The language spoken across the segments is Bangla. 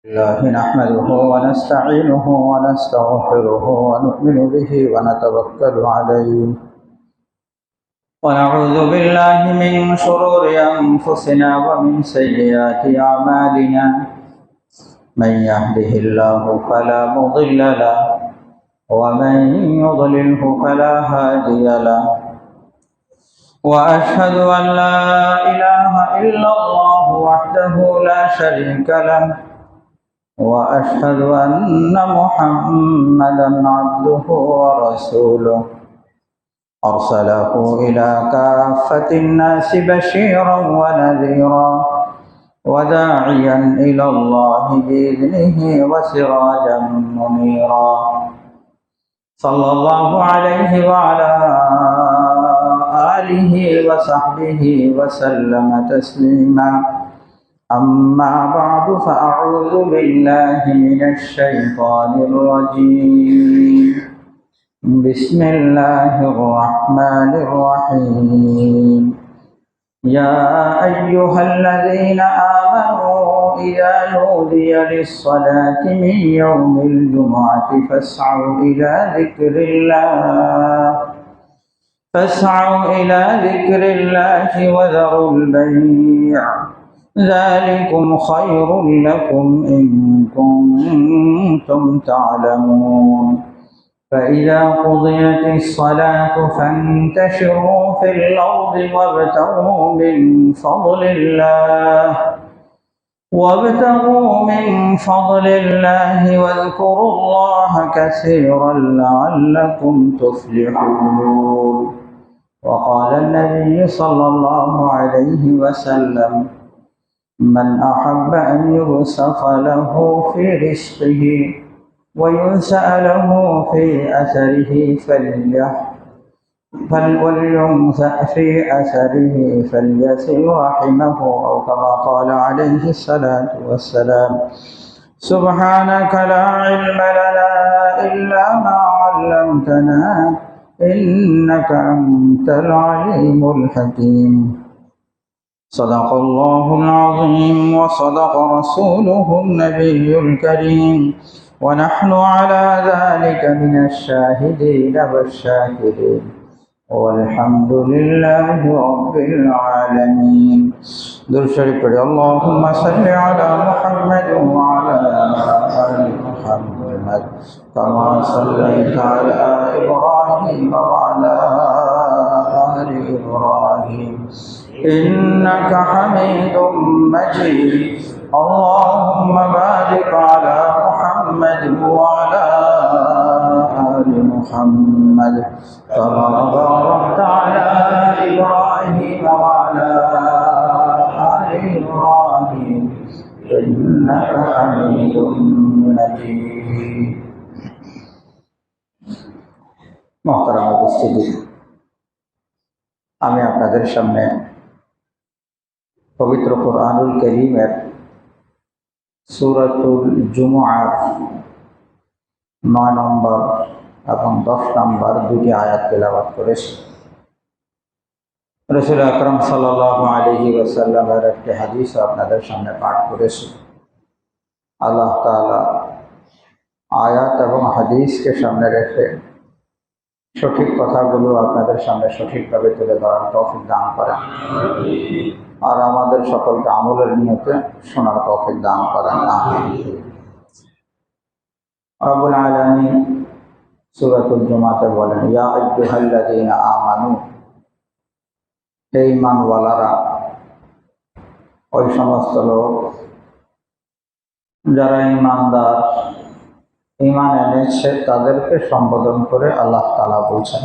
الله نحمده ونستعينه ونستغفره ونؤمن به ونتوكل عليه ونعوذ بالله من شرور أنفسنا ومن سيئات أعمالنا من يهده الله فلا مضل له ومن يضلله فلا هادي له وأشهد أن لا إله إلا الله وحده لا شريك له وأشهد أن محمدا عبده ورسوله أرسله إلى كافة الناس بشيرا ونذيرا وداعيا إلى الله بإذنه وسراجا منيرا صلى الله عليه وعلى آله وصحبه وسلم تسليما أما بعد فأعوذ بالله من الشيطان الرجيم بسم الله الرحمن الرحيم يا أيها الذين آمنوا إذا نودي للصلاة من يوم الجمعة فاسعوا إلى ذكر الله وذروا البيع ذلكم خير لكم إن كنتم تعلمون فإذا قضيت الصلاة فانتشروا في الأرض وابتغوا من فضل الله واذكروا الله كثيرا لعلكم تفلحون وقال النبي صلى الله عليه وسلم من أحب أن يبسط له في رزقه وينسأ له في أثره فليصل رحمه أو كما قال عليه الصلاة والسلام سبحانك لا علم لنا إلا ما علمتنا إنك أنت العليم الحكيم صدق الله العظيم وصدق رسوله النبي الكريم ونحن على ذلك من الشاهدين والشاكرين والحمد لله رب العالمين درود شريف پڑھیں اللهم صل على محمد وعلى آل محمد كما صليت على إبراهيم وعلى آل إبراهيم إنك حميد مجيد اللهم بارك على محمد وعلى آل محمد كما باركت على إبراهيم وعلى آل إبراهيم إنك حميد مجيد محترم উপস্থিতি আমি আপনাদের সামনে পবিত্র কোরআনুল কারীমের সূরাতুল জুমআর 9 নম্বর এবং 10 নম্বর দুটি আয়াত তেলাওয়াত করেছি। রাসূল আকরাম সাল্লাল্লাহু আলাইহি ওয়াসাল্লামের একটি হাদিস আপনাদের সামনে পাঠ করেছি। আল্লাহ তাআলা আয়াত এবং হাদিসকে সামনে রেখে সঠিক কথাগুলো আপনাদের সামনে সঠিকভাবে তুলে ধরার তৌফিক দান করেন আর আমাদের সকলকে আমলের নিয়তে শোনার তৌফিক দান করেন। আমিন। রব্বুল আলামিন সূরাতুল জুমাতে বলেন, ইয়া আইয়ুহাল্লাযীনা আমানু, হে ঈমানওয়ালারা, ওই সমস্ত লোক যারা ঈমানদার, ঈমান এনেছে তাদেরকে সম্বোধন করে আল্লাহ তাআলা বলছেন।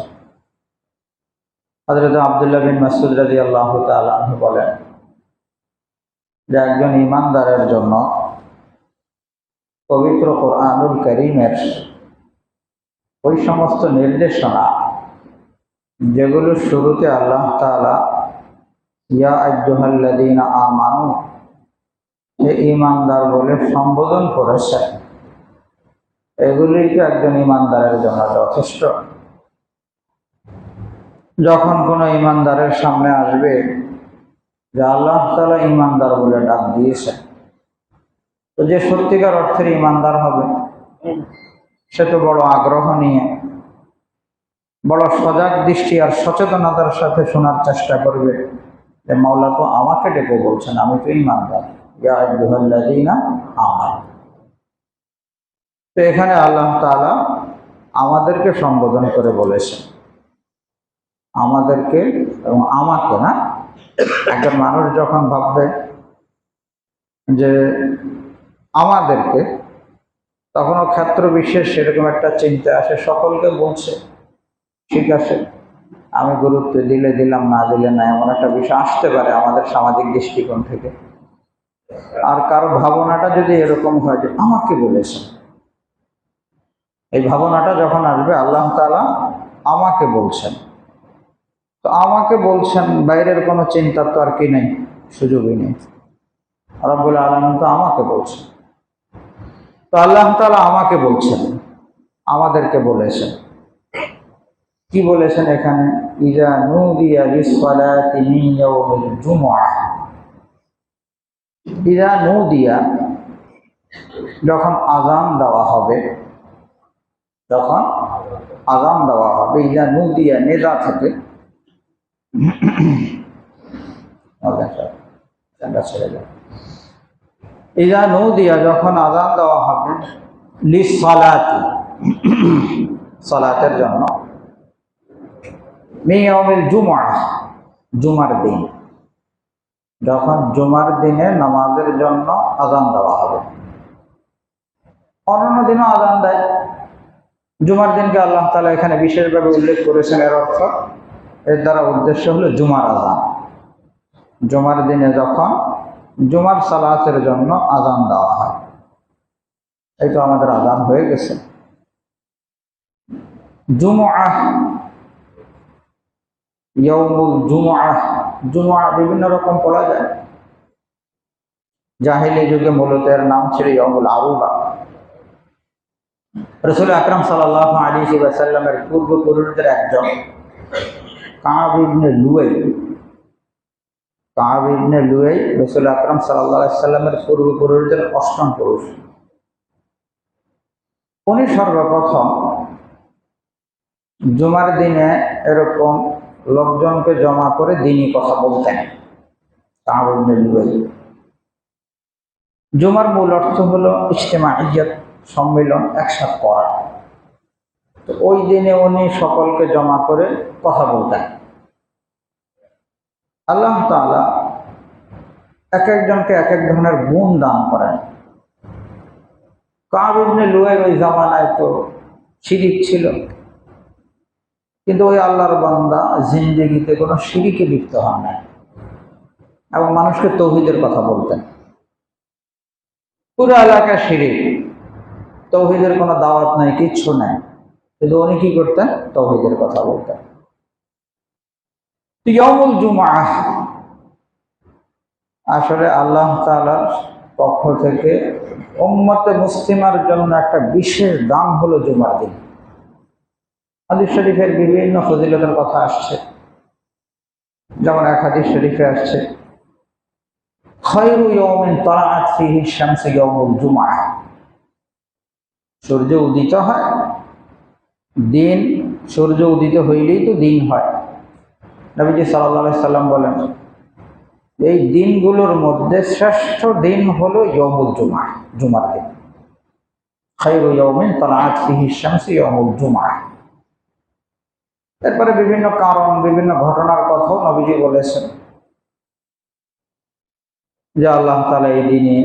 হযরত আব্দুল্লাহ বিন মাসউদ রাদিয়াল্লাহু তাআলা আনহু বলেন যে একজন ঈমানদারের জন্য পবিত্র কোরআনুল কারীমের ওই সমস্ত নির্দেশনা যেগুলো শুরুতে আল্লাহ তাআলা ইয়া আইয়ুহাল্লাযীনা আমানু, হে ঈমানদার বলে সম্বোধন করেছেন, এগুলি তো একজন ঈমানদারের জন্য যথেষ্ট। যখন কোনো ঈমানদারের সামনে আসবে যে আল্লাহ তাআলা ঈমানদার বলে ডাক দিয়েছেন, তো যে সত্যিকার অর্থের ইমানদার হবে সে তো বড় আগ্রহ নিয়ে, বড় সজাগ দৃষ্টি আর সচেতনতার সাথে শোনার চেষ্টা করবে যে মাওলা তো আমাকে ডেকে বলছেন, আমি তো ইমানদার। ইয়া আইয়ুহাল্লাযীনা আমানু। তো এখানে আল্লাহ তাআলা আমাদেরকে সম্বোধন করে বলেছেন, আমাদেরকে এবং আমাকে না। একজন মানুষ যখন ভাববে যে আমাদেরকে, তখনও ক্ষেত্র বিশেষ সেরকম একটা চিন্তা আসে, সকলকে বলছে ঠিক আছে, আমি গুরুত্ব দিলে দিলাম, না দিলে না, এমন একটা বিষয় আসতে পারে আমাদের সামাজিক দৃষ্টিকোণ থেকে। আর কারো ভাবনাটা যদি এরকম হয় যে আমাকে বলেছেন, এই ভাবনাটা যখন আসবে আল্লাহ তাআলা আমাকে বলছেন, তো আমাকে বলছেন, বাইরের কোনো চিন্তা তো আর কি নেই, সুযোগই নেই। রব্বুল আলামিন তো আমাকে বলছেন। তো আল্লাহ তাআলা আমাকে বলছেন, আমাদেরকে বলেছেন। কি বলেছেন এখানে? ইযা নুদিয়া লিস-সালাতি মিন ইয়াউমিল জুমআহ। ইযা নুদিয়া, যখন আযান দেওয়া হবে, যখন আযান দেওয়া হবে। ইযা নুদিয়া নেদা থেকে, ইযা নুদিয়া যখন আযান দেওয়া হবে, লিস-সালাতি, সালাতের জন্য, মিন ইয়াউমিল জুমআহ, জুমার দিন, যখন জুমার দিনে নামাজের জন্য আযান দেওয়া হবে। অন্যান্য দিনও আযান দেয়, জুমার দিনকে আল্লাহ তাআলা এখানে বিশেষভাবে উল্লেখ করেছেন। এর অর্থ, এর দ্বারা উদ্দেশ্য হলো জুমার আযান। জুমার দিনে যখন জুমার সালাতের জন্য আযান দেওয়া হয়, এই তো আমাদের আযান হয়ে গেছে। জুমআহ, ইয়াউমুল জুমআহ, জুমআ বিভিন্ন রকম পড়া যায়। জাহেলি যুগে মূলত এর নাম ছিল ইয়াউমুল আরুবা। রাসূল আকরাম সাল্লাল্লাহু আলাইহি ওয়াসাল্লামের পূর্বপুরুষদের একজন কাব ইবনে লুয়াই, কাব ইবনে লুয়াই রাসূল আকরাম সাল্লাল্লাহু আলাইহি ওয়াসাল্লামের পূর্বপুরুষদের অষ্টম পুরুষ। উনি সর্বপ্রথম জুমার দিনে এরকম লোকজনকে জমা করে দ্বীনি কথা বলতেন। কাব ইবনে লুয়াই। জুমার মূল অর্থ হলো ইজতিমাইয়্যাত, সম্মিলন, একসাথে করা। তো ওই দিনে উনি সকলকে জমা করে কথা বলতেন। আল্লাহ তাআলা এক একজনকে এক এক ধরনের গুণ দান করেন। কাব ইবনে লুয়াইর ওই জামানায় তো শিরিক ছিল, কিন্তু ওই আল্লাহর বান্দা জিন্দেগিতে কোনো শিরিকে লিপ্ত হন নাই এবং মানুষকে তৌহিদের কথা বলতেন। পুরো এলাকায় শিরিক, তৌহিদের কোনো দাওয়াত নাই, কিচ্ছু নাই, কিন্তু উনি কি করতেন? তৌহিদের কথা বলতেন। ইয়াউমুল জুমআহ আসলে আল্লাহ তাআলার পক্ষ থেকে উম্মতে মুসলিমার জন্য একটা বিশেষ দান হলো জুমার দিন। হাদিস শরীফের বিভিন্ন ফজিলতের কথা আসছে, যেমন এক হাদিস শরীফে আসছে, খায়রু ইয়াউমিন তালাআত ফীহি শামসু ইয়াউমুল জুমআহ। সূর্য উদিত হয়, দিন সূর্য উদিত হইলেই তো দিন হয়। নবীজি সাল্লাল্লাহু আলাইহি সাল্লাম বলেন, এই দিনগুলোর মধ্যে শ্রেষ্ঠ দিন হলো ইয়াউমুল জুমআহ, জুমার দিন। খায়রু ইয়াউমিন তালাআত ফীহি শামসু ইয়াউমুল জুমআহ। এরপরে বিভিন্ন কারণ, বিভিন্ন ঘটনার কথাও নবীজি বলেছেন যে আল্লাহ তাআলা এই দিনে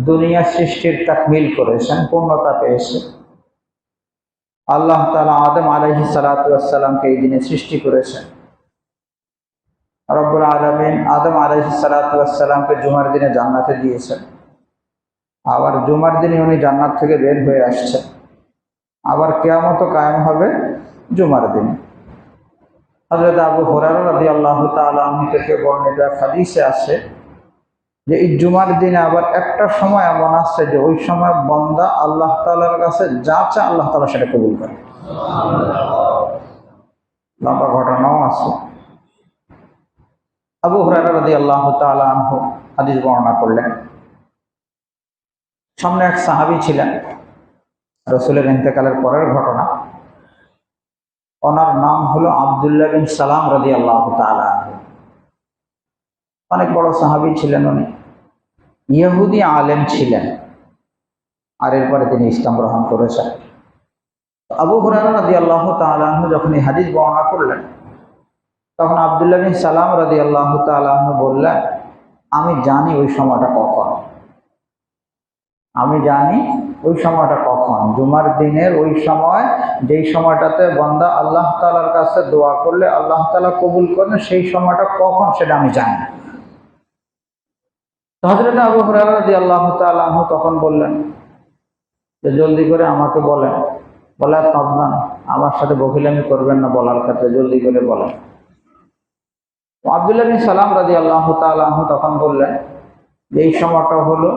দুনিয়া সৃষ্টির তাকমিল করেছেন, পূর্ণতা পেয়েছে। আল্লাহ তাআলা আদম আলাইহিস সালাতু ওয়াস সালামকে এই দিনে সৃষ্টি করেছেন। রব্বুল আলামিন আদম আলাইহিস সালাতু ওয়াস সালামকে জুমার দিনে জান্নাতে দিয়েছেন। আবার জুমার দিনে উনি জান্নাত থেকে বের হয়ে আসছেন। আবার কিয়ামত কায়েম হবে জুমার দিনে। হযরত আবু হুরায়রা রাদিয়াল্লাহু তাআলা আনহু থেকে বর্ণিত হাদিসে আছে যে এই জুমার দিনে আবার একটা সময় এমন আছে যে ওই সময় বান্দা আল্লাহ তাআলার কাছে যা চায় আল্লাহ তাআলা সেটা কবুল করে। লম্বা ঘটনাও আছে। আবু হুরায়রা রাদিয়াল্লাহু তাআলা আনহু হাদিস বর্ণনা করলেন সামনে এক সাহাবী ছিলেন, রসুলের ইন্তেকালের পরের ঘটনা। ওনার নাম হলো আব্দুল্লাহ বিন সালাম রাদিয়াল্লাহু তাআলা আনহু। অনেক বড় সাহাবী ছিলেন উনি, ইহুদি আলেম ছিলেন, আর এরপরে তিনি ইসলাম গ্রহণ করেছেন। আবু হুরায়রা রাদিয়াল্লাহু তাআলা আনহু যখন এই হাদিস বর্ণনা করলেন, তখন আব্দুল্লাহ বিন সালাম রাদিয়াল্লাহু তাআলা আনহু বললেন, আমি জানি ওই সময়টা কখন, আমি জানি ওই সময়টা কখন, জুমার দিনের ওই সময়, যেই সময়টাতে বান্দা আল্লাহ তাআলার কাছে দোয়া করলে আল্লাহ তাআলা কবুল করেন, সেই সময়টা কখন সেটা আমি জানি। হযরত আবু হুরায়রা রাদিয়াল্লাহু তাআলা আনহু তখন বললেন যে জলদি করে আমাকে বলেন, বলার তদমান, আমার সাথে বকিলামি করবেন না, বলার ক্ষেত্রে জলদি করে বলেন। আব্দুল্লাহ বিন সালাম রাদিয়াল্লাহু তাআলা আনহু তখন বললেন যে এই সময়টা হলো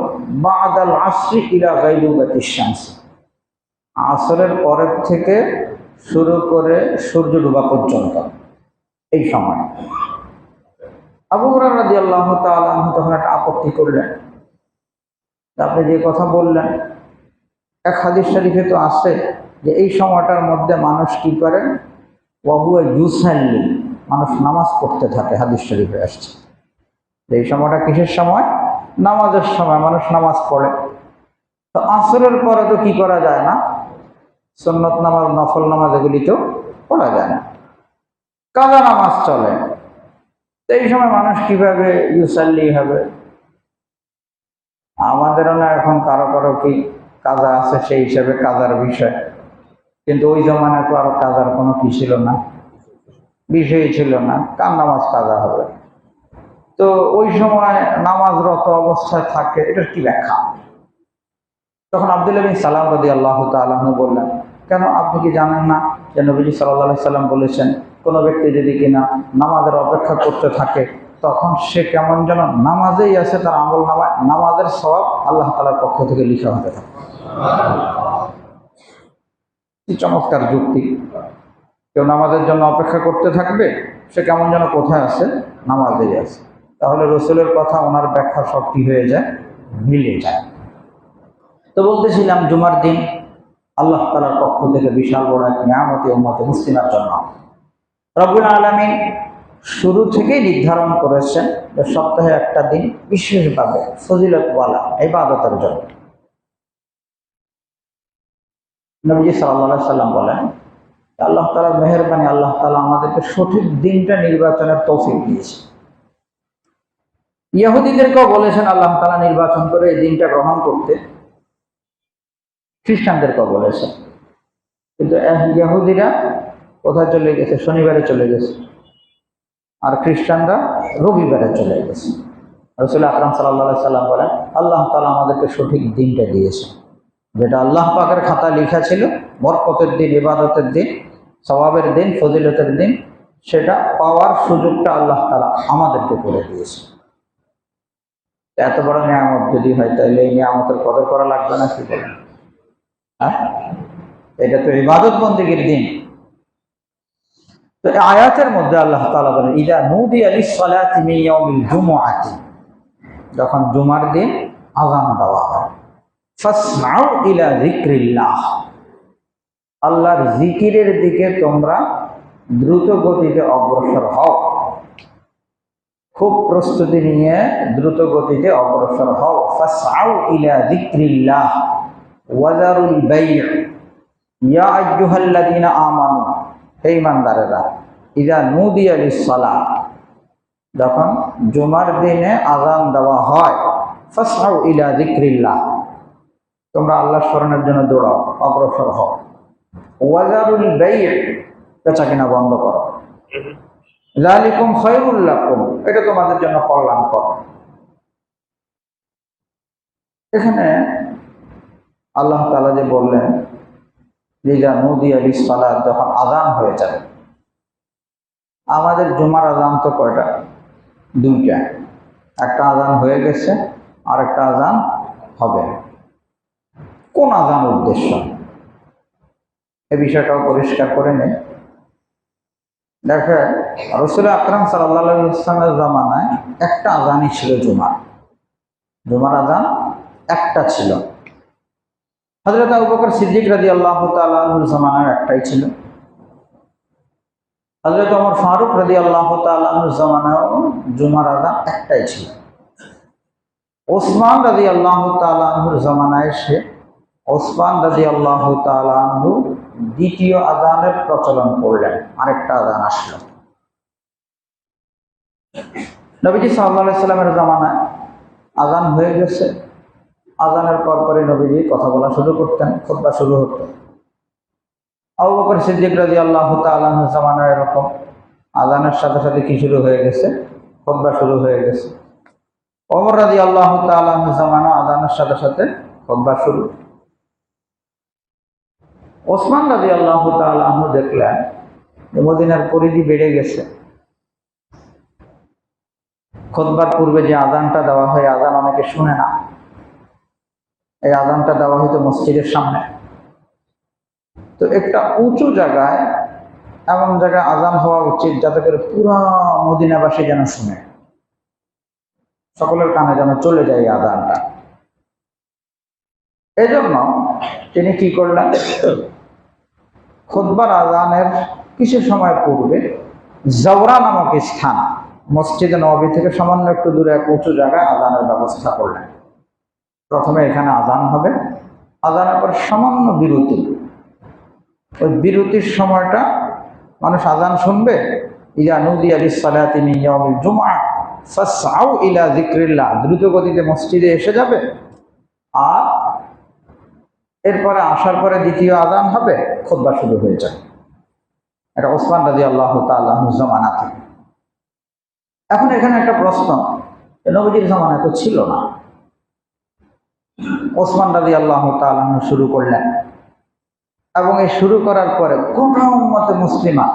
বাদাল আসরি ইলা গায়রুবাতিশ শামস, আসরের পরের থেকে শুরু করে সূর্য ডোবা পর্যন্ত এই সময়। আবু হুরায়রা রাদিয়াল্লাহু তাআলা আনহু তখন একটা আপত্তি করলেন, আপনি যে কথা বললেন, এক হাদিস শরীফে তো আছে যে এই সময়টার মধ্যে মানুষ কি করে, ওয়াহুয়া ইউসাল্লি, মানুষ নামাজ পড়তে থাকে, হাদিস শরীফে আসছে। এই সময়টা কিসের সময়? নামাজের সময়, মানুষ নামাজ পড়ে। তো আসরের পরে তো কি করা যায় না, সুন্নত নামাজ, নফল নামাজ এগুলি তো পড়া যায় না, কাজা নামাজ চলে। তো এই সময় মানুষ কিভাবে ইউসাল্লি হবে? আমাদেরও না এখন কারো কারো কি কাজা আছে, সেই হিসাবে কাজার বিষয়, কিন্তু ওই জমানায় তো আরো কাজার কোনো কি ছিল না, বিষয় ছিল না, কার নামাজ কাজা হবে? তো ওই সময় নামাজরত অবস্থায় থাকে, এটার কি ব্যাখ্যা? তখন আব্দুল্লাহ বিন সালাম রাদিয়াল্লাহু তাআলা আনহু বললেন, কেন আপনি কি জানেন না যে নবীজি সাল্লাল্লাহু আলাইহি সাল্লাম বলেছেন, কোনো ব্যক্তি যদি কিনা নামাজের অপেক্ষা করতে থাকে, তখন সে কেমন যেন নামাজেই আছে, তার আমল নামায় নামাজের সওয়াব আল্লাহ তাআলার পক্ষ থেকে লিখা হতে থাকে। কি চমৎকার যুক্তি! কেউ নামাজের জন্য অপেক্ষা করতে থাকবে, সে কেমন যেন কোথায় আছে, নামাজেই আছে। তাহলে রসুলের কথা, ওনার ব্যাখ্যা সব কি হয়ে যায়, মিলে যায়। তো বলতেছিলাম, জুমার দিন আল্লাহ তাআলার পক্ষ থেকে বিশাল বড় এক নিয়ামত উম্মতে মুসলিমার জন্য রব্বুল আলামিন শুরু থেকেই নির্ধারণ করেছেন যে সপ্তাহে একটা দিন বিশেষভাবে ফজিলতওয়ালা ইবাদতের জন্য। নবীজি সাল্লাল্লাহু আলাইহি সাল্লাম বলেন, আল্লাহ তাআলার মেহেরবানি, আল্লাহ তাআলা আমাদেরকে সঠিক দিনটা নির্বাচনের তৌফিক দিয়েছে। ইহুদিদেরকেও বলেছেন আল্লাহ তাআলা নির্বাচন করে এই দিনটা গ্রহণ করতে, খ্রিস্টানদেরকেও বলেছেন। কিন্তু ইহুদিরা কোথায় চলে গেছে? শনিবারে চলে গেছে, আর খ্রিস্টানরা রবিবারে চলে গেছে। রাসূল আকরাম সাল্লাল্লাহু আলাইহি সাল্লাম বলেন, আল্লাহ তাআলা আমাদেরকে সঠিক দিনটা দিয়েছে, যেটা আল্লাহ পাকের খাতায় লেখা ছিল বরকতের দিন, ইবাদতের দিন, সওয়াবের দিন, ফজিলতের দিন, সেটা পাওয়ার সুযোগটা আল্লাহ তাআলা আমাদেরকে করে দিয়েছে। এত বড় নিয়ামত যদি হয়, তাহলে এই নিয়ামতের কদর করা লাগবে না? কি বলেন? হ্যাঁ, এটা তো ইবাদত বন্দেগীর দিন। তো আয়াতের মধ্যে আল্লাহ তাআলা বলেন, ইযা নুদিয়া লিস-সালাতি মিন ইয়াউমিল জুমআতি, যখন জুমার দিন আযান দেওয়া হয়, ফাসমাউ ইলা যিকরিল্লাহ, আল্লাহর জিকিরের দিকে তোমরা দ্রুত গতিতে অগ্রসর হও, খুব প্রস্তুতি নিয়ে দ্রুত গতিতে অগ্রসর হও। ফাসআউ ইলা যিকরিল্লাহ ওয়া যারুল বাই', ইয়া আইয়ুহাল্লাযীনা আমানু, হে ঈমানদারেরা, ইযা নুদিয়া লিস-সালাত, যখন জুমার দিনে আযান দেওয়া হয়, ফাসআউ ইলা যিকরিল্লাহ, তোমরা আল্লাহর স্মরণের জন্য দৌড়াও, অগ্রসর হও। ওয়া যারুল বাই', বেচা কিনা বন্ধ করো। যালিকুম খায়রুল লাকুম, এটা তোমাদের জন্য কল্যাণকর। এখানে আল্লাহ তাআলা যে বললেন, ইযা নুদিয়া লিস-সালাত, যখন আযান হয়ে যাবে। আমাদের জুমার আযান তো কয়টা? দুইটা। একটা আযান হয়ে গেছে, আর একটা আযান হবে। কোন আযান উদ্দেশ্য, এই বিষয়টাও পরিষ্কার করে নেই। দেখেন, রাসূল আকরাম সাল্লাল্লাহু আলাইহি ওয়াসাল্লামের জামানায় একটা আযানই ছিল জুমার। জুমার আযান একটা ছিল। হযরত আবু বকর সিদ্দিক রাদিয়াল্লাহু তাআলা আনহুর জামানায় একটাই ছিল, হযরত ওমর ফারুক রাদিয়াল্লাহু তাআলা আনহুর জামানায়ও জুমার আযান একটাই ছিল। ওসমান রাদিয়াল্লাহু তাআলা আনহুর জামানায় এসে ওসমান রাদিয়াল্লাহু তাআলা আনহু দ্বিতীয় আযানের প্রচলন করলেন, আরেকটা আযান আসলো। নবীজি সাল্লাল্লাহু আলাইহি সাল্লামের জামানায় আযান হয়ে গেছে, আযানের পরপরই নবীজি কথা বলা শুরু করতেন, খুতবা শুরু হতো। আবু বকর সিদ্দিক রাদিয়াল্লাহু তাআলা আনহুর জামানায় এরকম আযানের সাথে সাথে কি শুরু হয়ে গেছে, খুতবা শুরু হয়ে গেছে। ওমর রাদিয়াল্লাহু তাআলা আনহুর জামানা আযানের সাথে সাথে খুতবা শুরু। ওসমান রাদিয়াল্লাহু তাআলা আনহু দেখলেন যে মদিনার পরিধি বেড়ে গেছে, খুতবার পূর্বে যে আযানটা দেওয়া হয় আযান অনেকে শুনে না, এই আযানটা দেওয়া হয়তো মসজিদের সামনে। তো একটা উঁচু জায়গায়, এমন জায়গায় আযান হওয়া উচিত যাতে করে পুরা মদিনাবাসী যেন শুনে, সকলের কানে যেন চলে যায় আযানটা। এই জন্য তিনি কি করলেন, খুতবার আযানের কিছু সময় পূর্বে জাওরা নামক স্থান, মসজিদে নববী থেকে সামান্য একটু দূরে এক উঁচু জায়গায় আযানের ব্যবস্থা করলেন। প্রথমে এখানে আযান হবে, আযানের পর সামান্য বিরতি, ওই বিরতির সময়টা মানুষ আযান শুনবে, ইযা নুদিয়া লিস-সালাতি মিন ইয়াউমিল জুমআহ ফাসআউ ইলা যিকরিল্লাহ, দ্রুত গতিতে মসজিদে এসে যাবে, আর এরপরে আসার পরে দ্বিতীয় আযান হবে, খুতবা শুরু হয়ে যাবে। এটা ওসমান রাদিয়াল্লাহু তাআলা আনহুর জামানা থেকে। এখন এখানে একটা প্রশ্ন, নবীজির জামানায় তো ছিল না, ওসমান রাদিয়াল্লাহু তাআলা আনহু শুরু করলেন, এবং এই শুরু করার পরে গোটা উম্মতে মুসলিমা,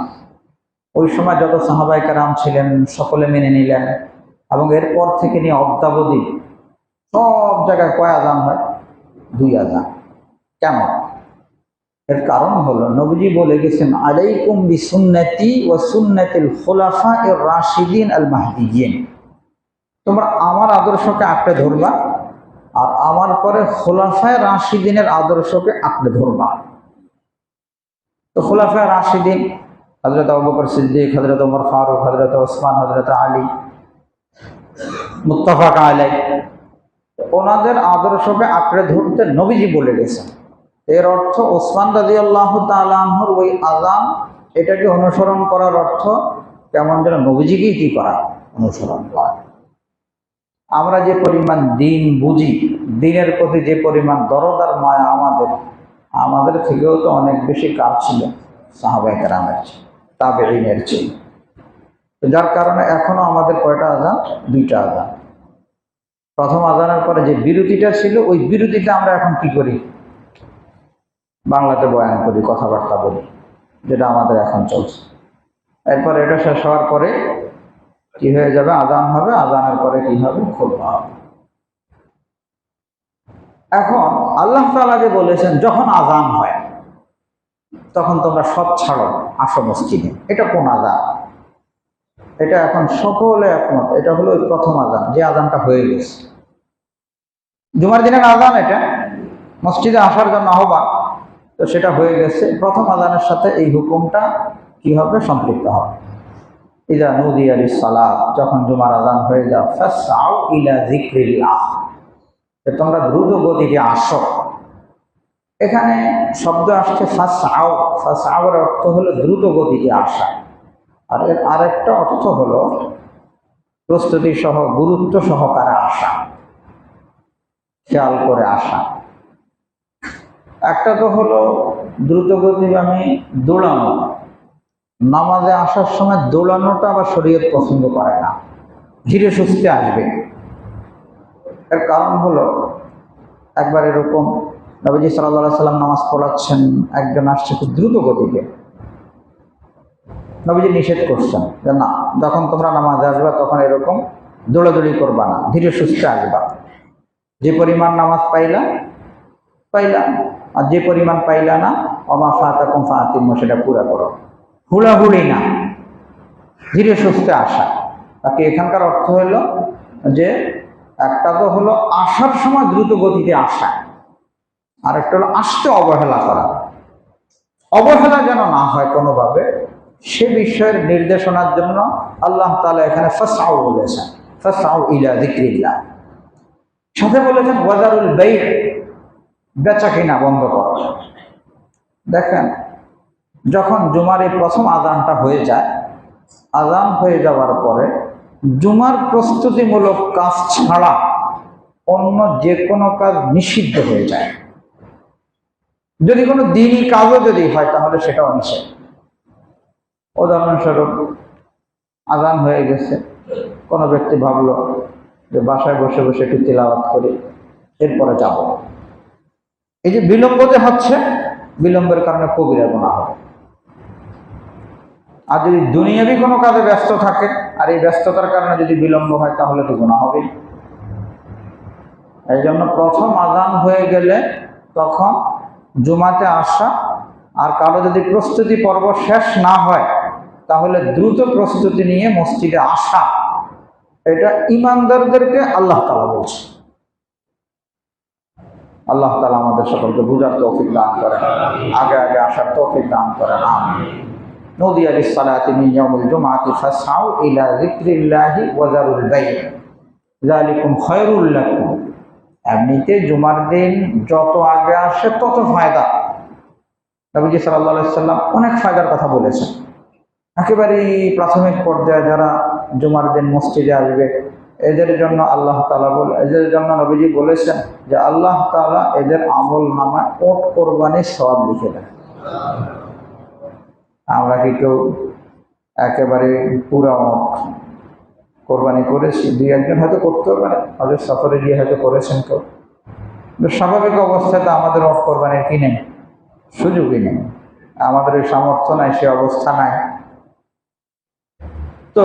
ওই সময় যত সাহাবায়ে কেরাম ছিলেন সকলে মেনে নিলেন, এবং এরপর থেকে নিয়ে অদ্যাবধি সব জায়গায় কয় আযান হয়? 2 আযান। কেন? এর কারণ হলো নবীজি বলে গেছেন, আলাইকুম বিসুন্নতি ওয়া সুন্নাতিল খুলাফায়ে রাশিদিন আল মাহদিয়িন, তোমরা আমার আদর্শকে আঁকড়ে ধরবা, আর আমার পরে খুলাফায়ে রাশিদিনের আদর্শকে আঁকড়ে ধরবা। তো খুলাফায়ে রাশিদিন হযরত আবু বকর সিদ্দিক, হযরত ওমর ফারুক, হযরত ওসমান, হযরত আলী, মুত্তাফাক আলাইহি, ওনাদের আদর্শকে আঁকড়ে ধরতে নবীজি বলে গেছেন। এর অর্থ ওসমান রাদিয়াল্লাহু তাআলা আনহুর ওই আযান, এটাকে অনুসরণ করার অর্থ কেমন যেন নবীজিকেই কি করা, অনুসরণ করা। আমরা যে পরিমাণ দিন বুঝি, দিনের প্রতি যে পরিমাণ দরদ আর মায়া আমাদের থেকেও তো অনেক বেশি কাজ ছিল সাহাবায়ে কেরামের চেয়ে, তাবেঈনের চেয়ে। যার কারণে এখনো আমাদের কয়টা আযান? 2টা আযান। প্রথম আযানের পরে যে বিরতিটা ছিল, ওই বিরতিটা আমরা এখন কি করি? বাংলাতে বয়ান করি, কথাবার্তা বলি, যেটা আমাদের এখন চলছে। এরপর এটা শেষ হওয়ার পরে কি হয়ে যাবে? আযান হবে, আযানের পরে কি হবে? খুতবা হবে। এখন আল্লাহ তাআলা যে বলেছেন যখন আযান হয় তখন তোমরা সব ছাড়ো, আসো মসজিদে, এটা কোন আযান? এটা এখন সকলে একমত, এটা হলো ওই প্রথম আযান, যে আযানটা হয়ে গেছে জুমার দিনের আযান। এটা মসজিদে আসার জন্য আহ্বান, তো সেটা হয়ে গেছে। প্রথম আযানের সাথে এই হুকুমটা কি হবে? সম্পৃক্ত হবে। ইযা নুদিয়া লিস-সালাত, যখন জুমার আযান হয়ে যায়, ফাসআউ ইলা যিকরিল্লাহ, তোমরা দ্রুত গতিতে আসো। এখানে শব্দ আসছে ফাসআউ, ফাসআউর অর্থ হলো দ্রুত গতিতে আসা, আর এর আরেকটা অর্থ হলো প্রস্তুতি সহ, গুরুত্ব সহকারে আসা, খেয়াল করে আসা। একটা তো হলো দ্রুতগতিগামী দৌড়ানো, নামাজে আসার সময় দৌড়ানোটা আবার শরীয়ত পছন্দ করে না, ধীরে সুস্থে আসবে। এর কারণ হলো, একবার এরকম নবীজি সাল্লাল্লাহু আলাইহি সাল্লাম নামাজ পড়াচ্ছেন, একজন আসছে খুব দ্রুত গতিতে, নবীজি নিষেধ করছেন যে না, যখন তোমরা নামাজে আসবা তখন এরকম দৌড়াদৌড়ি করবা না, ধীরে সুস্থে আসবা। যে পরিমাণ নামাজ পাইলা, আর যে পরিমাণ পাইলা না, ওমা ফাতাকুম ফাতিমু, সেটা পুরা করো। হুড়াহুড়ি না, ধীরে সুস্থে আসা। বাকি এখানকার অর্থ হলো যে একটা তো হলো আসার সময় দ্রুত গতিতে আসা, আর একটা হলো আসতে অবহেলা করা। অবহেলা যেন না হয় কোনোভাবে, সে বিষয়ের নির্দেশনার জন্য আল্লাহ তাআলা এখানে ফাসআউ বলেছেন, ফাসআউ ইলা যিকরিল্লাহ। সাথে বলেছেন ওয়াজারুল বাই', বেচা কিনা বন্ধ করা। দেখেন, যখন জুমার এই প্রথম আযানটা হয়ে যায়, আযান হয়ে যাওয়ার পরে জুমার প্রস্তুতিমূলক কাজ ছাড়া অন্য যে কোনো কাজ নিষিদ্ধ হয়ে যায়। যদি কোনো দিনই কাজও যদি হয় তাহলে সেটাও নিষেধ। উদাহরণস্বরূপ, আযান হয়ে গেছে, কোনো ব্যক্তি ভাবলো যে বাসায় বসে বসে একটু তিলাওয়াত করি, এরপরে যাব। এই যে বিলম্ব যে হচ্ছে, বিলম্বের কারণে কবিরা গুনাহ হবে। আর যদি দুনিয়াবি কোনো কাজে ব্যস্ত থাকে আর এই ব্যস্ততার কারণে যদি বিলম্ব হয় তাহলে তো গুনাহ হবে। এই জন্য প্রথম আযান হয়ে গেলে তখন জুমাতে আসা, আর কারো যদি প্রস্তুতি পর্ব শেষ না হয় তাহলে দ্রুত প্রস্তুতি নিয়ে মসজিদে আসা, এটা ঈমানদারদেরকে আল্লাহ তাআলা বলছে। আল্লাহ তাআলা আমাদের সকলকে বুঝার তৌফিক দান করেন, আগে আগে আসার তৌফিক দান করেন। আমিন। নুদিয়া লিস-সালাতি মিন ইয়াউমিল জুমআতি ফাসআউ ইলা যিকরিল্লাহি ওয়া যারুল বাই', যালিকুম খায়রুল লাকুম। এমনিতে জুমার দিন যত আগে আসে তত ফায়দা। নবীজি সাল্লাল্লাহু আলাইহি সাল্লাম অনেক ফায়দার কথা বলেছেন। একেবারে প্রাথমিক পর্যায়ে যারা জুমার দিন মসজিদে আসবে এদের জন্য আল্লাহ তাআলা এদের জন্য নবীজি বলেছেন যে আল্লাহ তাআলা এদের আমল নামায় ওট কোরবানির সওয়াব লিখে দেন। আমরা কি কেউ একেবারে পুরা কোরবানি করেছি? দুই একজন হয়তো করতেও পারে, হয়তো সফরে গিয়ে হয়তো করেছেন কেউ। স্বাভাবিক অবস্থায় তো আমাদের ওট কোরবানির কি নেই, সুযোগই নেই, আমাদের এই সামর্থ্য নাই, সে অবস্থা নাই। তো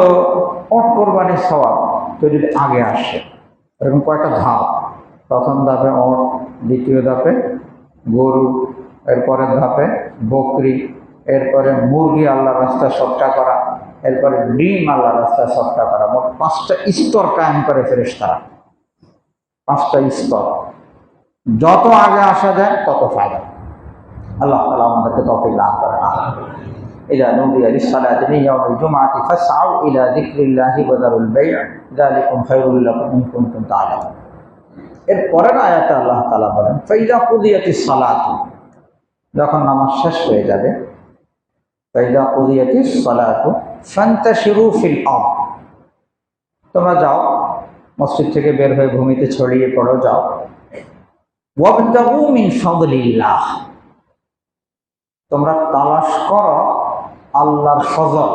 ওট কোরবানির সওয়াব তো যদি আগে আসে, এরকম কয়েকটা ধাপ। প্রথম ধাপে ওট, দ্বিতীয় ধাপে গরু, এরপরের ধাপে বকরি, এরপরে মুরগি আল্লাহর রাস্তায় সদকা করা, এরপরে ডিম আল্লাহর রাস্তায় সদকা করা। মোট 5টা স্তর কায়েম করে ফেরেশতারা। 5টা স্তর, যত আগে আসা যায় তত ফায়দা। আল্লাহ তাআলা আমাদেরকে তৌফিক দান করেন। ইযা নুদিয়া লিস-সালাতি মিন ইয়াউমিল জুমআতি ফাসআউ ইলা যিকরিল্লাহি ওয়া যারুল বাই', যালিকুম খায়রুল লাকুম ইন কুনতুম তা'লামুন। এর পরের আয়াতে আল্লাহ তাআলা বলেন ফাইযা কুদিয়াতিস সালাতু, যখন নামাজ শেষ হয়ে যাবে, ফাইযা কুদিয়াতিস সালাতু ফান্তাশিরু ফিল আরদ, তোমরা যাও, মসজিদ থেকে বের হয়ে ভূমিতে ছড়িয়ে পড়ো, যাও। ওয়াবতাগু মিন ফাদলিল্লাহ, তোমরা তালাশ করো আল্লাহর ফজল।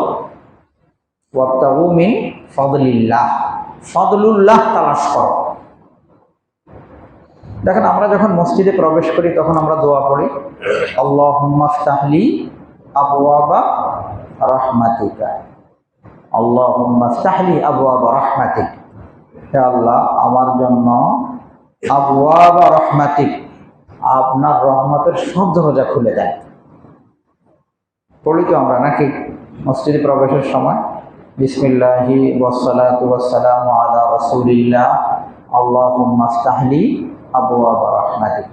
ওয়াবতাগু মিন ফাদলিল্লাহ, ফাদলুল্লাহ তালাশ করো। দেখেন, আমরা যখন মসজিদে প্রবেশ করি তখন আমরা দোয়া পড়ি, আল্লাহুম্মা ফতাহলি আবওয়াবা রাহমাতিকা, আল্লাহুম্মা ফতাহলি আবওয়াবা রাহমাতিক। হে আল্লাহ, আমার জন্য আবওয়াবা রাহমাতিক, আপনার রহমতের সব দরজা খুলে দেন। পড়ি তো আমরা নাকি মসজিদে প্রবেশের সময়, বিসমিল্লাহি ওয়াসসালাতু ওয়াসসালামু আলা রাসূলিল্লাহ, আল্লাহুম্মা ফতাহলি আবওয়াবা রাহমাতিক।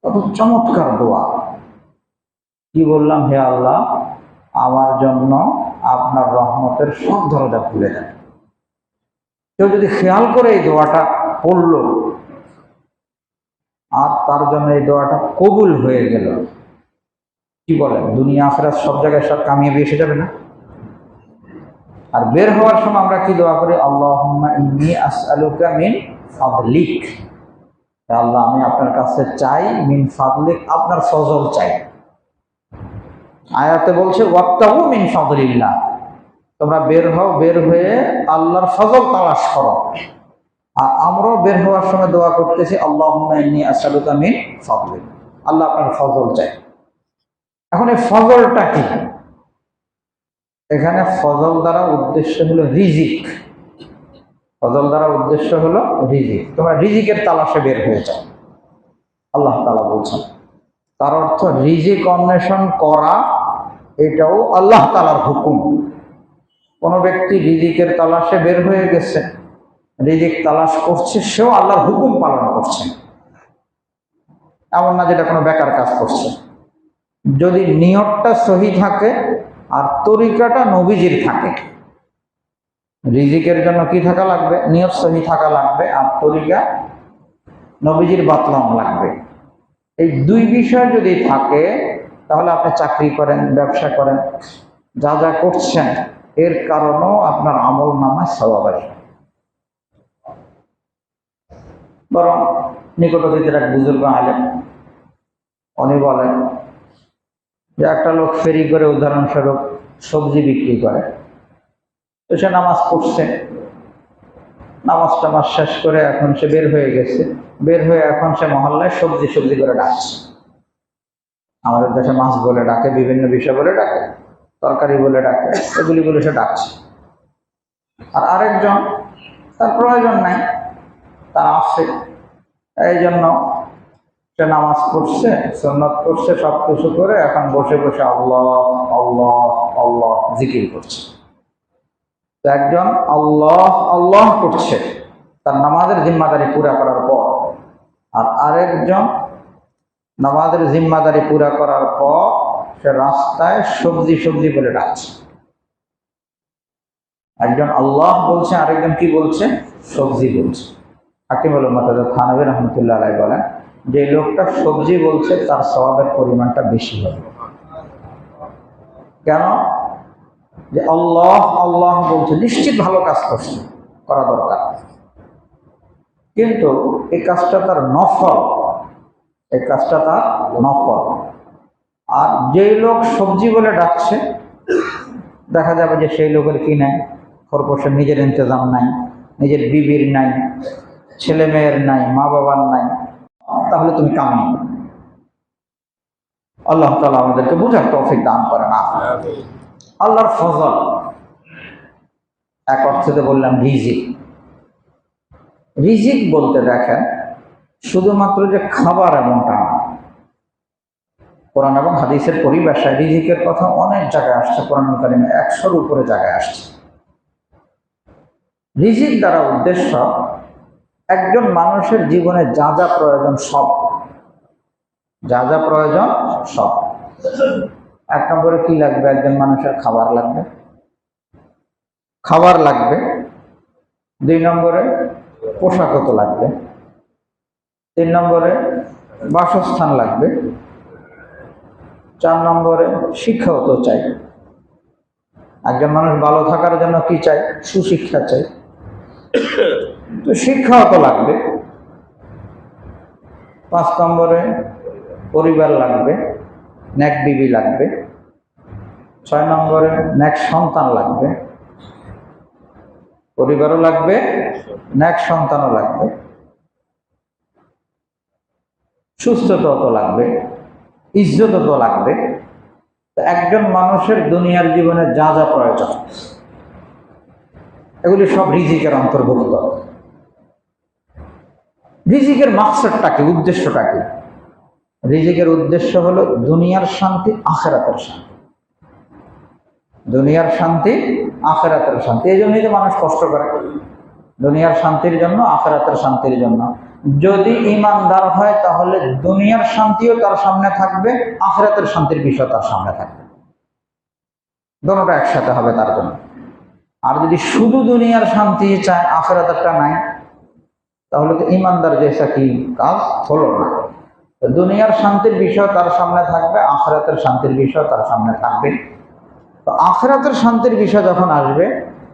কত চমৎকার দোয়া! কি বললাম? হে আল্লাহ, আমার জন্য আপনার রহমতের সব দরজা খুলে দেন। কেউ যদি খেয়াল করে এই দোয়াটা পড়ল আর তার জন্য এই দোয়াটা কবুল হয়ে গেল, কি বলেন, দুনিয়া আখিরাত সব জায়গায় সব কামিয়াবি এসে যাবে না? আর বের হওয়ার সময় আমরা কি দোয়া করি? আল্লাহুম্মা ইন্নী আসআলুকা মিন ফাদলিক, আল্লাহ আমি আপনার কাছে চাই, মিন ফাদলিক, আপনার ফজল চাই। আয়াতে বলছে ওয়াবতাগু মিন ফাদলিল্লাহ, তোমরা বের হও, বের হয়ে আল্লাহর ফজল তালাশ করো। আর আমরাও বের হওয়ার সময় দোয়া করতেছি, আল্লাহুম্মা ইন্নী আসআলুকা মিন ফাদলিক, আল্লাহ আপনার ফজল চাই। এখন এই ফজলটা কি? এখানে ফজল দ্বারা উদ্দেশ্য হলো রিজিক। ফজল দ্বারা উদ্দেশ্য হলো রিজিক। তোমরা রিজিকের তালাশে বের হয়ে যাও, আল্লাহ তাআলা বলছেন। তার অর্থ রিজিক অন্বেষণ করা এটাও আল্লাহ তাআলার হুকুম। কোনো ব্যক্তি রিজিকের তালাশে বের হয়ে গেছে, রিজিক তালাশ করছে, সেও আল্লাহর হুকুম পালন করছে। এমন না যেটা কোনো বেকার কাজ করছে। যদি নিয়তটা সহি থাকে আর তরিকাটা নবীজির থাকে। রিজিকের জন্য কি থাকা লাগবে? নিয়ত সহি থাকা লাগবে, আর তরিকা নবীজির বাতলানো লাগবে। এই দুই বিষয় যদি থাকে তাহলে আপনি চাকরি করেন, ব্যবসা করেন, যা যা করছেন এর কারণেও আপনার আমল নামায় সওয়াব আসবে। বরং নিকটবর্তী এক বুজুর্গ আলেম উনি বলেন যে একটা লোক ফেরি করে উদাহরণস্বরূপ সবজি বিক্রি করে, তো সে নামাজ পড়ছে, নামাজ টামাজ শেষ করে এখন সে বের হয়ে গেছে, বের হয়ে এখন সে মহল্লায় সবজি সবজি করে ডাকছে। আমাদের দেশে মাছ বলে ডাকে, বিভিন্ন বিষয় বলে ডাকে, তরকারি বলে ডাকে, এগুলি বলে সে ডাকছে। আর আরেকজন তার প্রয়োজন নাই, তার আছে, এই জন্য সে নামাজ পড়ছে, সুন্নত করছে, সব কিছু করে এখন বসে বসে আল্লাহ আল্লাহ আল্লাহ জিকির করছে। একজন আল্লাহ আল্লাহ করছে তার নামাজের জিম্মাদারি পুরা করার পর, আর আরেকজন নামাজের জিম্মাদারি পুরা করার পর সে রাস্তায় সবজি সবজি বলে ডাকছে। একজন আল্লাহ বলছে, আরেকজন কি বলছে? সবজি বলছে। হাকিমুল উম্মাত থানভী রহমতুল্লাহ আলাইহি বলেন যে লোকটা সবজি বলছে তার সওয়াবের পরিমাণটা বেশি হবে। কেন? যে আল্লাহ আল্লাহ বলছে, নিশ্চিত ভালো কাজ করছে, করা দরকার, কিন্তু এই কাজটা তার নফল, এই কাজটা তার নফল। আর যেই লোক সবজি বলে ডাকছে দেখা যাবে যে সেই লোকের কি নাই? খরপোশের নিজের ইন্তজাম নাই, নিজের বিবির নাই, ছেলে মেয়ের নাই, মা বাবার নাই, তাহলে তুমি কামাই। আল্লাহ তাআলা আমাদেরকে বুঝার তৌফিক দান করেন। আল্লাহর ফজল, এক অর্থে বললাম রিজিক। রিজিক বলতে দেখেন শুধুমাত্র যে খাবার এমনটা না। কোরআন এবং হাদিসের পরিভাষায় রিজিকের কথা অনেক জায়গায় আসছে, কোরআন কারিমে 100-র উপরে জায়গায় আসছে। রিজিক দ্বারা উদ্দেশ্য একজন মানুষের জীবনে যা যা প্রয়োজন সব, যা যা প্রয়োজন সব। এক নম্বরে কি লাগবে? একজন মানুষের খাবার লাগবে, খাবার লাগবে। 2 নম্বরে পোশাকত লাগবে। 3 নম্বরে বাসস্থান লাগবে। 4 নম্বরে শিক্ষাও তো চাই। একজন মানুষ ভালো থাকার জন্য কি চাই? সুশিক্ষা চাই, তো শিক্ষাও তো লাগবে। 5 নম্বরে পরিবার লাগবে, নেক বিবি লাগবে। 6 নম্বরে নেক সন্তান লাগবে, পরিবারও লাগবে, নেক সন্তানও লাগবে, সুস্থতাও তো লাগবে, ইজ্জতও তো লাগবে। তো একজন মানুষের দুনিয়ার জীবনে যা যা প্রয়োজন এগুলি সব রিজিকের অন্তর্ভুক্ত। রিজিকের মাকসাদটা কি? উদ্দেশ্যটা কি? রিজিকের উদ্দেশ্য হলো দুনিয়ার শান্তি, আখিরাতের শান্তি। দুনিয়ার শান্তি, আখিরাতের শান্তি। এই জন্যই তো মানুষ কষ্ট করে, দুনিয়ার শান্তির জন্য, আখিরাতের শান্তির জন্য। যদি ঈমানদার হয় তাহলে দুনিয়ার শান্তিও তার সামনে থাকবে, আখিরাতের শান্তির বিষয় তার সামনে থাকবে, দুটোটা একসাথে হবে তার জন্য। আর যদি শুধু দুনিয়ার শান্তি চায়, আখিরাতেরটা নাই, তাহলে তো ঈমানদার যেসা কি কাজ হলো না। দুনিয়ার শান্তির বিষয় তার সামনে থাকবে, আখিরাতের শান্তির বিষয় তার সামনে থাকবে। তো আখিরাতের শান্তির বিষয় যখন আসবে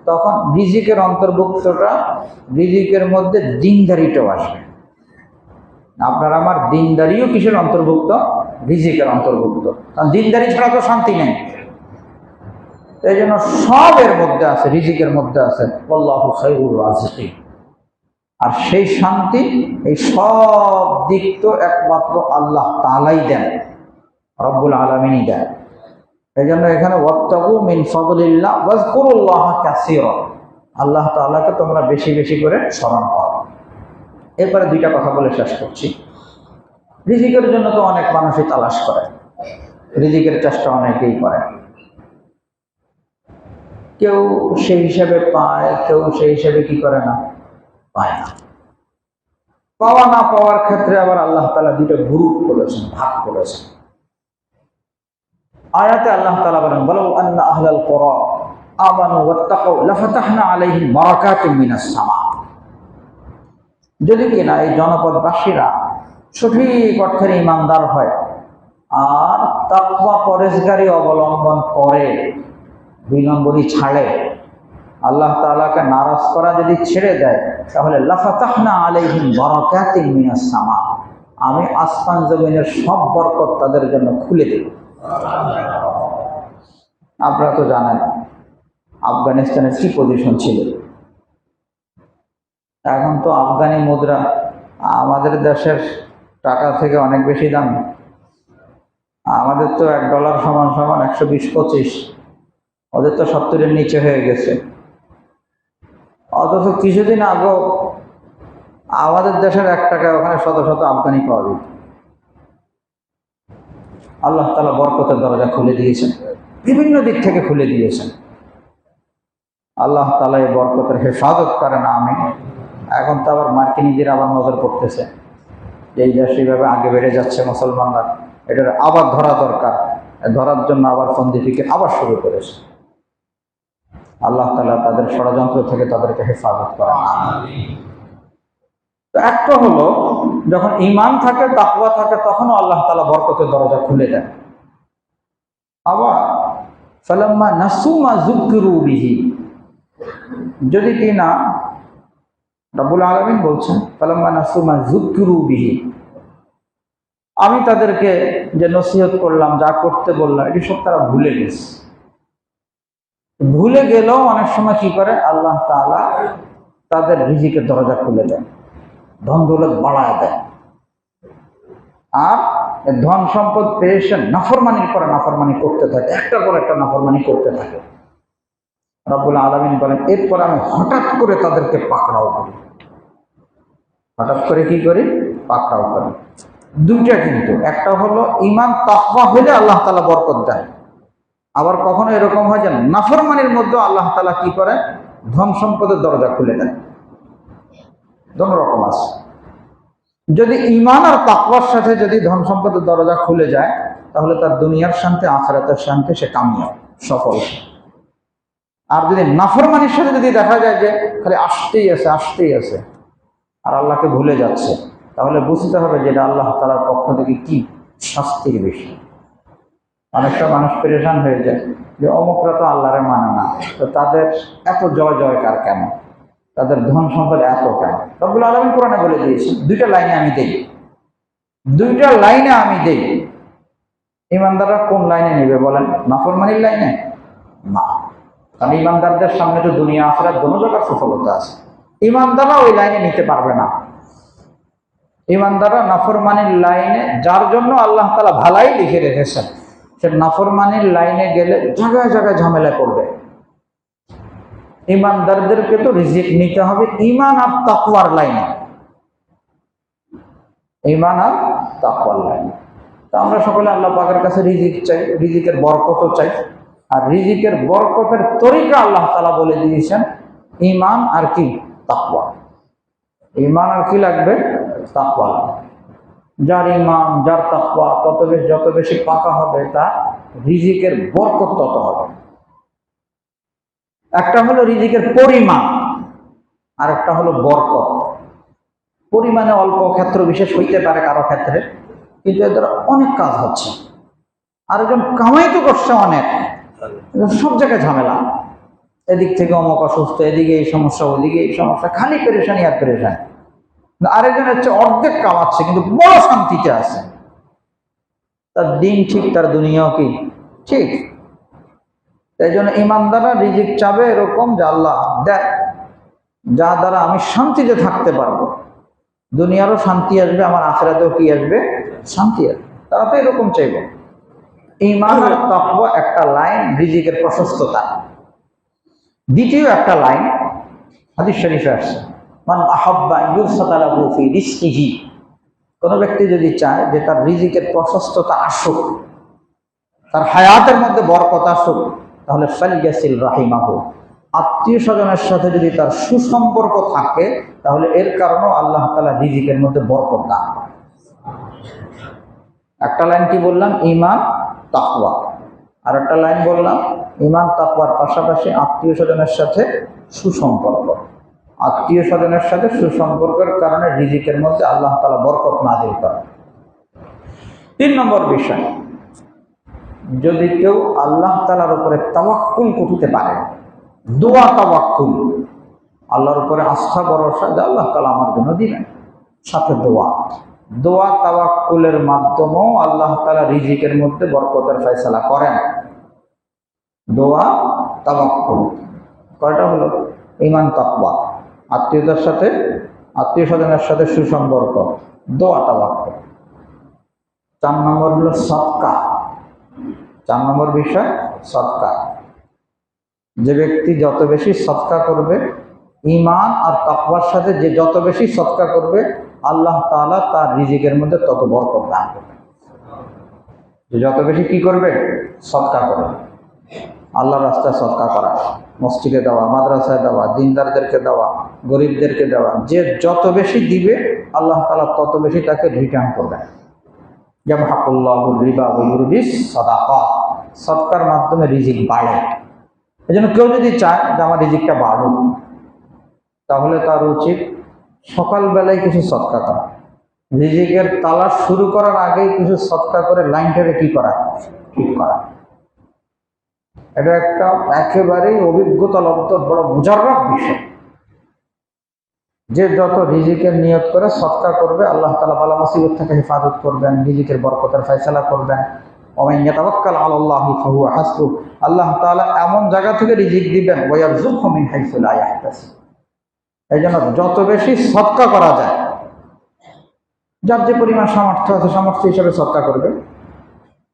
তখন রিজিকের অন্তর্ভুক্তটা, রিজিকের মধ্যে দিনদারিটাও আসবে। আপনার আমার দিনদারিও কিসের অন্তর্ভুক্ত? রিজিকের অন্তর্ভুক্ত। কারণ দিনদারি ছাড়া তো শান্তি নেই। এই জন্য সবের মধ্যে আছে, রিজিকের মধ্যে আছে আল্লাহু খায়রুর রাজিকিন। আর সেই শান্তি, এই সব দিক তো একমাত্র আল্লাহ তাআলাই দেন, রব্বুল আলামিনই দেন। এই জন্য এখানে ওয়াত্তাকু মিন ফাদলিল্লাহ ওয়াজকুরুল্লাহ কাসীরা, আল্লাহ তাআলাকে তোমরা বেশি বেশি করে স্মরণ করো। এরপরে 2টা কথা বলে শেষ করছি। রিজিকের জন্য তো অনেক মানুষই তালাশ করে, রিজিকের চেষ্টা অনেকেই করে। কেউ সেই হিসাবে পায়, কেউ সেই হিসাবে কি করে না, পায় না। পাওয়া না পাওয়ার ক্ষেত্রে আবার আল্লাহ তাআলা দুটো গ্রুপ করেছেন, ভাগ করেছেন। আয়াতে আল্লাহ তাআলা বলেন, ওয়ালাউ আন্না আহলাল কুরা আমানু ওয়াত্তাকাউ লাফাতাহনা আলাইহিম বারাকাতুম মিনাস সামা। যদি কিনা এই জনপদবাসীরা সঠিক অর্থের ইমানদার হয় আর তাকওয়া পরেজগারি অবলম্বন করে, 2 নম্বরই ছাড়ে, আল্লাহ তাআলাকে নারাজ করা যদি ছেড়ে দেয়, তাহলে লাফাতাহনা আলাইহিম বারাকাতিন মিনাস সামা, আমি আসমান জমিনের সব বরকত তাদের জন্য খুলে দেব। আপনারা তো জানেন আফগানিস্তানের কি পজিশন ছিল। এখন তো আফগানি মুদ্রা আমাদের দেশের টাকা থেকে অনেক বেশি দাম। আমাদের তো $1 সমান সমান 120-25, ওদের তো 70-এর নিচে হয়ে গেছে। অথচ কিছুদিন আগেও আমাদের দেশের 1 টাকায় ওখানে শত শত আফগানি পাওয়া যেত। আল্লাহ তাআলা বরকতের দরজা খুলে দিয়েছেন, বিভিন্ন দিক থেকে খুলে দিয়েছেন। আল্লাহ তাআলা এই বরকতের হেফাজত করেন। আমি এখন তো আবার মার্কিনীদের আবার নজর পড়তেছে, এই দেশ এইভাবে আগে বেড়ে যাচ্ছে, মুসলমানরা এটার আবার ধরা দরকার। ধরার জন্য আবার ফন্দি ফিকির আবার শুরু করেছে। আল্লাহ তাআলা তাদের ষড়যন্ত্র থেকে তাদেরকে হেফাজত করেন। তো একটা হলো যখন ঈমান থাকে, তাকওয়া থাকে, তখনও আল্লাহ তাআলা বরকতের দরজা খুলে দেন। আবার ফালাম্মা নাসু মা যুকিরু বিহি, যদি কিনা রব্বুল আলামিন বলছেন ফালাম্মা নাসু মা যুকিরু বিহি, আমি তাদেরকে যে নসিহত করলাম, যা করতে বললাম, এটি সব তারা ভুলে গেছে। ভুলে গেলেও অনেক সময় কি করে আল্লাহ তাআলা তাদের রিজিকের দরজা খুলে দেন, ধন দৌলত বাড়ায় দেয়। আর ধন সম্পদ পেয়ে সে নাফরমানির পরে নাফরমানি করতে থাকে, একটার পর একটা নাফরমানি করতে থাকে। রব্বুল আলামিন বলেন, এরপর আমি হঠাৎ করে তাদেরকে পাকড়াও করি। হঠাৎ করে কি করি? পাকড়াও করি। দুইটা কিন্তু, একটা হলো ঈমান তাকওয়া হলে আল্লাহ তাআলা বরকত দেয়। আবার কখনো এরকম হয় যে নাফরমানির মধ্যে আল্লাহ তাআলা কি করে, ধন সম্পদের দরজা খুলে দেন। দুটো রকম আছে। যদি ঈমান আর তাকওয়ার সাথে যদি ধন সম্পদের দরজা খুলে যায়, তাহলে তার দুনিয়ার শান্তি, আখিরাতের শান্তি, সে কামিয়াব, সফল। আর যদি নাফরমানির সাথে যদি দেখা যায় যে খালি আসতেই আছে আর আল্লাহকে ভুলে যাচ্ছে, তাহলে বুঝতে হবে যে এটা আল্লাহ তাআলার পক্ষ থেকে কি শাস্তির বিষয়। অনেকটা মানুষ পেরেশান হয়ে যায় যে অমুকরা তো আল্লাহরে মানে না, তো তাদের এত জয়কার কেন, তাদের ধন সম্পদ এত কেন? রব্বুল আলামিন কোরআনে বলে দিয়েছেন, দুইটা লাইনে আমি দেই। ঈমানদাররা কোন লাইনে নেবে বলেন? নাফরমানির লাইনে না। কারণ ঈমানদারদের সামনে তো দুনিয়া আখিরাত দোনো জায়গার সফলতা আছে। ঈমানদাররা ওই লাইনে নিতে পারবে না। ঈমানদাররা নাফরমানির লাইনে, যার জন্য আল্লাহ তাআলা ভালাই লিখে রেখেছেন, সে নাফরমানির লাইনে গেলে জায়গায় জায়গায় ঝামেলা করবে। ঈমানদারদেরকে তো রিজিক নিতে হবে ঈমান আর তাকওয়ার লাইনে, ঈমান আর তাকওয়ার লাইনে। তো আমরা সকলে আল্লাহ পাকের কাছে রিজিক চাই, রিজিকের বরকতও চাই। আর রিজিকের বরকতের তরিকা আল্লাহ তাআলা বলে দিয়েছেন ঈমান আর কি? তাকওয়া। ঈমান আর কি লাগবে? তাকওয়া। যার ঈমান, যার তাকওয়া যত বেশি পাকা হবে, তার রিজিকের বরকত তত হবে। একটা হলো রিজিকের পরিমাণ, আর একটা হলো বরকত। পরিমাণে অল্প ক্ষেত্র বিশেষ হইতে পারে কারো ক্ষেত্রে, কিন্তু এদের অনেক কাজ হচ্ছে। আরেকজন কামাই তো করছে অনেক, সব জায়গায় ঝামেলা, এদিক থেকে অমুক অসুস্থ, এদিকে এই সমস্যা, ওদিকে এই সমস্যা, খালি পেরেশানি আর পেরেশানি। আরেকজন হচ্ছে অর্ধেক কামাচ্ছে কিন্তু বড় শান্তিতে আছে, তার দিন ঠিক, তার দুনিয়াও কি ঠিক। তাই জন্য ঈমানদাররা রিজিক চাবে এরকম যে আল্লাহ দেখ, যা দ্বারা আমি শান্তিতে থাকতে পারবো, দুনিয়ারও শান্তি আসবে, আমার আখিরাতেও কি আসবে? শান্তি আসবে। তারা তো এরকম চাইব। ঈমান আর তাকওয়া একটা লাইন, রিজিকের প্রশস্ততা। দ্বিতীয় একটা লাইন হাদিস শরীফে আসছে, মান আহাব্বা ইউবসাতা লাহু ফি রিজকিহি, কোন ব্যক্তি যদি চায় যে তার রিজিকের প্রশস্ততা আসুক, তার হায়াতের মধ্যে বরকত আসুক, তাহলে ফালইয়াসিল রাহিমাহু, আত্মীয় স্বজনের সাথে যদি তার সুসম্পর্ক থাকে, তাহলে এর কারণেও আল্লাহ তাআলা রিজিকের মধ্যে বরকত দান করেন। একটা লাইন কি বললাম? ঈমান তাকওয়া। আর একটা লাইন বললাম ঈমান তাকওয়ার পাশাপাশি আত্মীয় স্বজনের সাথে সুসম্পর্ক। আত্মীয় স্বজনের সাথে সুসম্পর্কের কারণে রিজিকের মধ্যে আল্লাহ তাআলা বরকত নাযিল করেন। 3 নম্বর বিষয়, যদি কেউ আল্লাহ তাআলার উপরে তাওয়াক্কুল করতে পারে, দোয়া তাওয়াক্কুল, আল্লাহর উপরে আস্থা ভরসা যে আল্লাহ তাআলা আমার জন্য দিবেন, সাথে দোয়া তাওয়াক্কুলের মাধ্যমেও আল্লাহ তাআলা রিজিকের মধ্যে বরকতের ফয়সালা করেন। দোয়া তাওয়াক্কুল কয়টা হলো? ঈমান তাকওয়া, আত্মীয় স্বজনের সাথে সুসম্পর্ক, দোয়া তাওয়াক্কুল। 4 নম্বর হলো সদকা। 4 নম্বর বিষয় সদকা। যে ব্যক্তি যত বেশি সদকা করবে, ঈমান আর তাকওয়ার সাথে যে যত বেশি সদকা করবে, আল্লাহ তাআলা তার রিজিকের মধ্যে তত বরকত দান করবে। যে যত বেশি কি করবে? সদকা করবে। আল্লাহর রাস্তায় সদকা করা, মসজিদে দেওয়া, মাদ্রাসায় দেওয়া, দিনদারদেরকে দেওয়া, গরিবদেরকে দেওয়া, যে যত বেশি দিবে আল্লাহ তাআলা তত বেশি তাকে রিটার্ন করবেন। ইয়ামহাকুল্লাহুর রিবা ওয়া ইউরবিস সাদাকাত, সদকার মাধ্যমে রিজিক বাড়ে। এজন্য কেউ যদি চায় যে আমার রিজিকটা বাড়ুক, তাহলে তার উচিত সকালবেলায় কিছু সদকা করা। রিজিকের তালাশ শুরু করার আগেই কিছু সদকা করে লাইনটাকে কি করা? ঠিক করা। এটা একটা একেবারেই অভিজ্ঞতা লব্ধ বড় মুজাররব বিষয়। যে যত রিজিকের নিয়ত করে সদকা করবে, আল্লাহ তাআলা বালা মুসিবত থেকে হেফাজত করবেন, রিজিকের বরকতের ফয়সালা করবেন। ওমান ইয়াতাওয়াক্কাল আলাল্লাহি ফাহুয়া হাসবুহ, আল্লাহ তাআলা এমন জায়গা থেকে রিজিক দিবেন, ওয়া ইয়ারযুকহু মিন হাইসু লা ইয়াহতাসিব। এই জন্য যত বেশি সদকা করা যায়, যার যে পরিমাণ সামর্থ্য আছে সামর্থ্য হিসাবে সদকা করবে।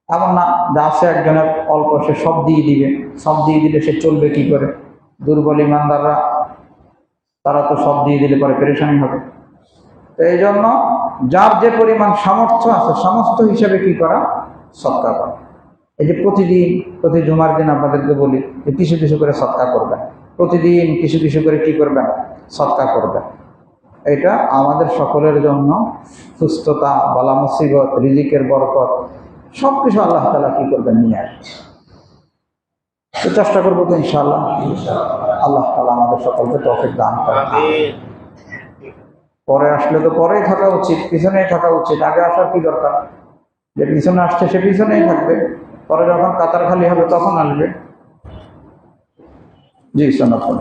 এমন না যে আছে একজনের অল্প, সে সব দিয়ে দিবে। সব দিয়ে দিলে সে চলবে কি করে? দুর্বল ইমানদাররা তারা তো সব দিয়ে দিলে পরে পেরেশানি হবে। তো এই জন্য যার যে পরিমাণ সামর্থ্য আছে সমস্ত হিসাবে কি করা? সদকা করা। এই যে প্রতি জুমার দিন আপনাদেরকে বলি যে কিছু কিছু করে সদকা করবেন, প্রতিদিন কিছু কিছু করে কি করবেন? সদকা করবেন। এটা আমাদের সকলের জন্য সুস্থতা, বালা মুসিবত, রিজিকের বরকত সব কিছু আল্লাহ তাআলা কি করবেন? নিয়ে আসবে। তো চেষ্টা করবো তো ইনশাআল্লাহ। আল্লাহ তাআলা আমাদের সকলকে তৌফিক দান করেন। পরে আসলে তো পরেই থাকা উচিত, পিছনেই থাকা উচিত। আগে আসার কি দরকার? যে পিছনে আসছে সে পিছনেই থাকবে, পরে যখন কাতার খালি হবে তখন আসবে। জি, সনাতন।